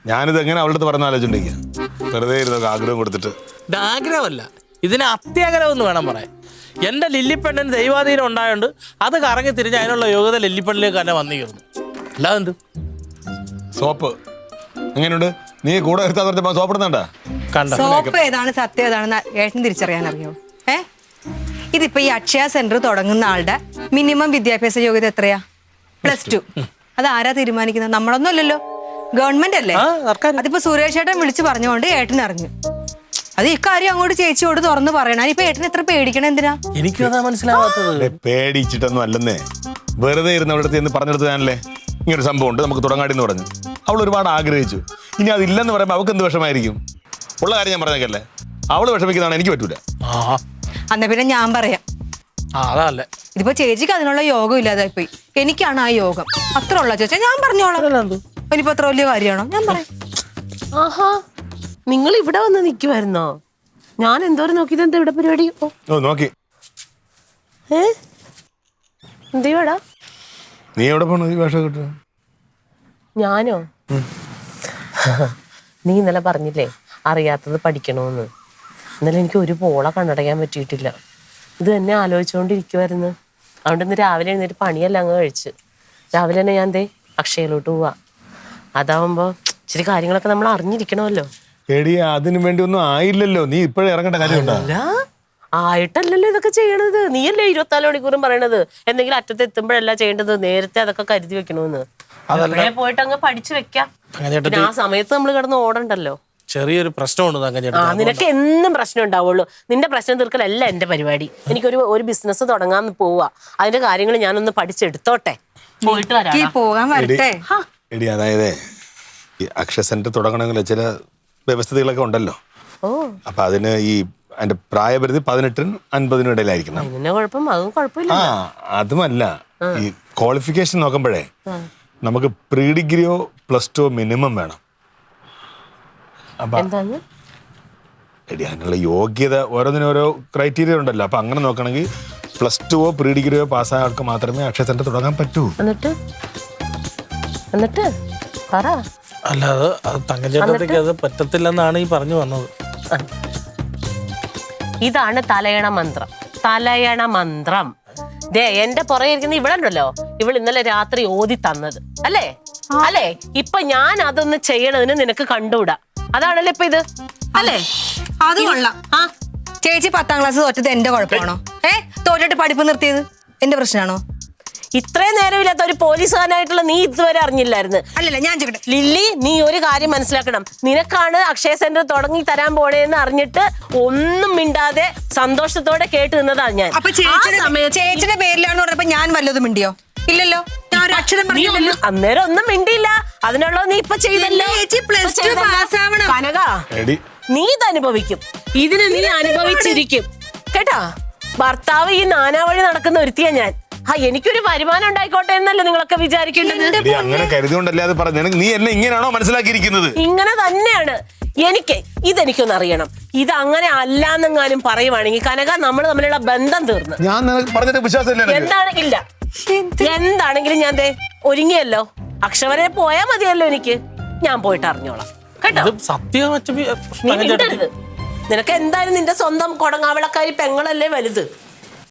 ഞാനിത് എങ്ങനെ അവളുടെ അടുത്ത് പറഞ്ഞ ആലോചിച്ചിട്ടുണ്ടെങ്കിൽ വെറുതെ ഇരുന്നൊക്കെ ആഗ്രഹം കൊടുത്തിട്ട്. ഇത് ആഗ്രഹമല്ല, ഇതിന് അത്യാഗ്രഹം എന്ന് വേണം പറയാൻ. എൻ്റെ ലില്ലിപ്പെണ്ണിന് ദൈവാധീനം ഉണ്ടായോണ്ട് അത് കറങ്ങി തിരിഞ്ഞ് അതിനുള്ള യോഗ്യത ലില്ലിപ്പെണ്ണിലേക്ക് തന്നെ വന്നിരുന്നു. അല്ലാതെ എന്ത് സോപ്പ് എങ്ങനെയുണ്ട്? നീ കൂടെ എടുത്താൽ പറഞ്ഞപ്പോ സോപ്പ് ഇടുന്നുണ്ടാ? സോപ്പ് ഏതാണ് സത്യം ഏതാണെന്ന് ഏട്ടന് തിരിച്ചറിയാൻ അറിയോ? ഇതിപ്പോ ഈ അക്ഷയ സെന്റർ തുടങ്ങുന്ന ആളുടെ മിനിമം വിദ്യാഭ്യാസ യോഗ്യത എത്രയാ? +2. അത് ആരാ തീരുമാനിക്കുന്നത്? നമ്മളൊന്നും അല്ലല്ലോ, ഗവൺമെന്റ് അല്ലേ. അതിപ്പോ സുരേഷ് ഏട്ടൻ വിളിച്ചു പറഞ്ഞുകൊണ്ട് ഏട്ടൻ അറിഞ്ഞു. അത് ഇക്കാര്യം അങ്ങോട്ട് ചേച്ചിയോട് തുറന്ന് പറയണം. ഇപ്പൊ ഏട്ടൻ എത്ര പേടിക്കണം എന്തിനാ? എനിക്കും അതാ മനസ്സിലാവാത്തത്. പേടിച്ചിട്ടൊന്നും അല്ലെന്നേ, വെറുതെ ഇരുന്ന് അവിടെ അടുത്ത് പറഞ്ഞെടുത്താനല്ലേ ഇങ്ങനൊരു സംഭവം ഉണ്ട്, നമുക്ക് തുടങ്ങാടി എന്ന് പറഞ്ഞു. അവൾ ഒരുപാട് ആഗ്രഹിച്ചു. ഇനി അതില്ലെന്ന് പറയുമ്പോൾ അവൾക്ക് എന്ത് വിഷമായിരിക്കും? ഉള്ള കാര്യം ഞാൻ പറഞ്ഞേക്കല്ലേ, അവള് വിഷമിക്കുന്നതാണ് എനിക്ക് പറ്റൂല. എന്നാ പിന്നെ ഞാൻ പറയാം. അതല്ലേ ഇതിപ്പോ ചേച്ചിക്ക് അതിനുള്ള യോഗം ഇല്ലാതായി പോയി, എനിക്കാണ് ആ യോഗം. അത്ര ഉള്ള ചേച്ചാ ഞാൻ പറഞ്ഞോളാം. ഇനിയിപ്പോ അത്ര വലിയ കാര്യമാണോ? ഞാൻ പറയാം. ആഹാ, നിങ്ങൾ ഇവിടെ വന്ന് നിൽക്കുമായിരുന്നോ? ഞാൻ എന്തോരം നോക്കിയത്. എന്താ ഇവിടെ പരിപാടി? നോക്കി എന്തുവാടാ? നീ എവിടെ പോണു ഈ വേഷം കിട്ടുക? ഞാനോ? നീ ഇന്നലെ പറഞ്ഞില്ലേ അറിയാത്തത് പഠിക്കണമെന്ന്. ഇന്നലെ എനിക്ക് ഒരു പോള കണ്ണടയ്ക്കാൻ പറ്റിയിട്ടില്ല. ഇത് തന്നെ ആലോചിച്ചുകൊണ്ടിരിക്കുമായിരുന്നു. അതുകൊണ്ട് ഇന്ന് രാവിലെ എഴുന്നേറ്റ് പണിയെല്ലാം അങ്ങ് കഴിച്ച് രാവിലെ തന്നെ ഞാൻ അക്ഷയയിലോട്ട് പോവാ. അതാവുമ്പോ ഇച്ചിരി കാര്യങ്ങളൊക്കെ നമ്മൾ അറിഞ്ഞിരിക്കണമല്ലോ. എടി അതിനു വേണ്ടി ഒന്നും ആയില്ലല്ലോ, നീ ഇപ്പോഴേ ഇറങ്ങേണ്ട കാര്യമുണ്ടോ? ആയിട്ടല്ലല്ലോ ഇതൊക്കെ ചെയ്യണത്. നീയല്ലേ 24 മണിക്കൂറും പറയണത് എന്തെങ്കിലും അറ്റത്ത് എത്തുമ്പോഴല്ല ചെയ്യേണ്ടത്, നേരത്തെ അതൊക്കെ കരുതി വെക്കണമെന്ന്. അവിടെ പോയിട്ട് അങ്ങ് പഠിച്ചു വെക്കാം. ആ സമയത്ത് നമ്മൾ കിടന്ന് ഓടണ്ടല്ലോ. ചെറിയൊരു പ്രശ്നമുണ്ട്. നിനക്ക് എന്നും പ്രശ്നം ഉണ്ടാവുള്ളൂ. നിന്റെ പ്രശ്നം തീർക്കലല്ല എന്റെ പരിപാടി. എനിക്കൊരു ബിസിനസ് തുടങ്ങാൻ പോവാ. അതിന്റെ കാര്യങ്ങൾ ഞാനൊന്ന് പഠിച്ചെടുത്തോട്ടെ. പോയിട്ട് പോകാൻ വരട്ടെ. എടി അതായത് ഈ അക്ഷയ സെന്റർ തുടങ്ങണമെങ്കിൽ ചില വ്യവസ്ഥകളൊക്കെ ഉണ്ടല്ലോ. അപ്പൊ അതിന് അതിന്റെ പ്രായപരിധി 18-നും 50-നും ഇടയിലായിരിക്കണം. അതുമല്ല, ഈ ക്വാളിഫിക്കേഷൻ നോക്കുമ്പോഴേ നമുക്ക് പ്രീ ഡിഗ്രിയോ +2 മിനിമം വേണം. അപ്പൊ എടി അതിനുള്ള യോഗ്യത ഓരോന്നിനും ഓരോ ക്രൈറ്റീരിയ ഉണ്ടല്ലോ. അപ്പൊ അങ്ങനെ നോക്കണമെങ്കിൽ +2ഓ പ്രീ ഡിഗ്രിയോ പാസ്സായ ആൾക്ക് മാത്രമേ അക്ഷയ സെന്റർ തുടങ്ങാൻ പറ്റൂ. എന്നിട്ട് അല്ലാതെ തങ്കച്ചേട്ടത്തേക്ക് അത് പറ്റത്തില്ലെന്നാണ് ഈ പറഞ്ഞു വന്നത്. ഇതാണ് തലയണ മന്ത്രം. തലയണ മന്ത്രം എന്റെ പുറകെ ഇരിക്കുന്ന ഇവിടെ ഉണ്ടല്ലോ, ഇവൾ ഇന്നലെ രാത്രി ഓതി തന്നത് അല്ലേ? അല്ലേ? ഇപ്പൊ ഞാൻ അതൊന്ന് ചെയ്യണതിന് നിനക്ക് കണ്ടുകൂടാ. അതാണല്ലോ ഇപ്പൊ ഇത് അല്ലേ? അത് കൊള്ളാം. ചേച്ചി 10ാം ക്ലാസ് തോറ്റത് എന്റെ കുഴപ്പമാണോ? തോറ്റിട്ട് പഠിപ്പ് നിർത്തിയത് എന്റെ പ്രശ്നമാണോ? ഇത്രയും നേരമില്ലാത്ത ഒരു പോലീസുകാരനായിട്ടുള്ള നീ ഇതുവരെ അറിഞ്ഞില്ലായിരുന്നു. അല്ലല്ല, ഞാൻ ലില്ലി, നീ ഒരു കാര്യം മനസ്സിലാക്കണം. നിനക്കാണ് അക്ഷയ സെന്റർ തുടങ്ങി തരാൻ പോണേന്ന് അറിഞ്ഞിട്ട് ഒന്നും മിണ്ടാതെ സന്തോഷത്തോടെ കേട്ട് നിന്നതാണ് ഞാൻ. ചേച്ചിയുടെ പേരിലാണെന്ന് പറഞ്ഞപ്പോ ഞാൻ വല്ലതും മിണ്ടിയോ? ഇല്ലല്ലോ. അന്നേരം ഒന്നും മിണ്ടിയില്ല. അതിനുള്ളത് നീ ഇപ്പൊ ചെയ്തല്ലോ. കനക, നീ ഇത് അനുഭവിക്കും. ഇതിന് നീ അനുഭവിച്ചിരിക്കും കേട്ടാ. ഭർത്താവ് ഈ നാനാവഴി നടക്കുന്ന ഒരുത്തിയാ ഞാൻ. എനിക്കൊരു വരുമാനം ഉണ്ടായിക്കോട്ടെ എന്നല്ലേ നിങ്ങളൊക്കെ വിചാരിക്കേണ്ടത്? നീ എന്നെ ഇങ്ങനെയാണോ മനസ്സിലാക്കിയിരിക്കുന്നത്? ഇങ്ങനെ തന്നെയാണ്. ഇതെനിക്കൊന്ന് അറിയണം. ഇത് അങ്ങനെ അല്ലാന്നെങ്ങാനും പറയുവാണെങ്കിൽ കനക, നമ്മൾ തമ്മിലുള്ള ബന്ധം തീർന്നു. എന്താണെങ്കിലും ഞാൻ ഒരുങ്ങിയല്ലോ. അക്ഷവരെ പോയാ മതിയല്ലോ എനിക്ക്. ഞാൻ പോയിട്ട് അറിഞ്ഞോളാം കേട്ടോ. സത്യം നിനക്ക് എന്തായാലും നിന്റെ സ്വന്തം കൊടങ്ങാവിളക്കാരി പെങ്ങളല്ലേ വലുത്.